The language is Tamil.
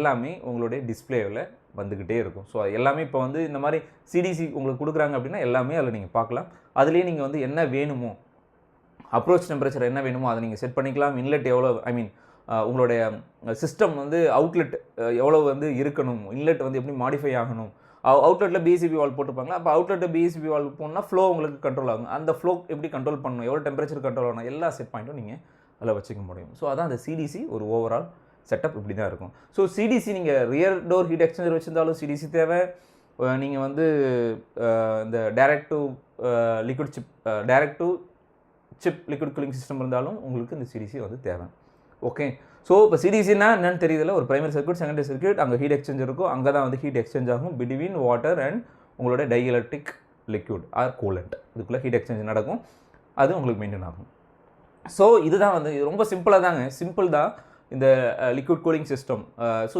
எல்லாமே உங்களுடைய டிஸ்பிளேவில் வந்துக்கிட்டே இருக்கும். ஸோ எல்லாமே இப்போ வந்து இந்த மாதிரி சிடிசி உங்களுக்கு கொடுக்குறாங்க அப்படின்னா எல்லாமே அதில் நீங்கள் பார்க்கலாம். அதுலேயே நீங்கள் வந்து என்ன வேணுமோ, அப்ரோச் டெம்பரேச்சர் என்ன வேணுமோ அதை நீங்கள் செட் பண்ணிக்கலாம். இன்லெட் எவ்வளோ, ஐ மீன் உங்களுடைய சிஸ்டம் வந்து அவுட்லெட் எவ்வளோ வந்து இருக்கணும், இன்லெட் வந்து எப்படி மாடிஃபை ஆகணும், அவுட்லெட்டில் பிஎஸ்சிபி வால்வ் போட்டுருப்பாங்களா, அப்போ அவுட்லெட்டில் பிஎஸ்சிபி வால்வ் போனால் ஃப்ளோ உங்களுக்கு கண்ட்ரோல் ஆகும். அந்த ஃப்ளோ எப்படி கண்ட்ரோல் பண்ணணும், எவ்வளோ டெம்பரேச்சர் கண்ட்ரோல் ஆகணும், எல்லா செட் பாயிண்ட்டும் நீங்கள் அதில் வச்சுக்க முடியும். ஸோ அதான் அந்த சிடிசி ஒரு ஓவரால் செட்டப் இப்படி தான் இருக்கும். ஸோ சிடிசி நீங்கள் ரியர் டோர் ஹீட் எக்ஸ்சேஞ்சர் வச்சுருந்தாலும் சிடிசி தேவை. நீங்கள் வந்து இந்த direct to liquid chip, direct to chip liquid cooling system இருந்தாலும் உங்களுக்கு இந்த சிடிசி வந்து தேவை. ஓகே. ஸோ இப்போ சிடிசினா என்னன்னு தெரியுதுல, ஒரு பிரைமரி சர்க்யூட், செகண்டரி சர்க்யூட், அங்கே ஹீட் எக்ஸ்சேஞ்சர் இருக்கும். அங்கே தான் வந்து ஹீட் எக்ஸ்சேஞ்ச் ஆகும் பிட்வீன் வாட்டர் அண்ட் உங்களோட டைஎலக்ட்ரிக் லிக்விட் ஆர் கூலண்ட். இதுக்குள்ளே ஹீட் எக்ஸ்சேஞ்ச் நடக்கும், அது உங்களுக்கு மெயின்டைன் ஆகும். ஸோ இதுதான் வந்து ரொம்ப சிம்பிளாக தாங்க, சிம்பிள் தான் இந்த லிக்விட் கூலிங் சிஸ்டம். ஸோ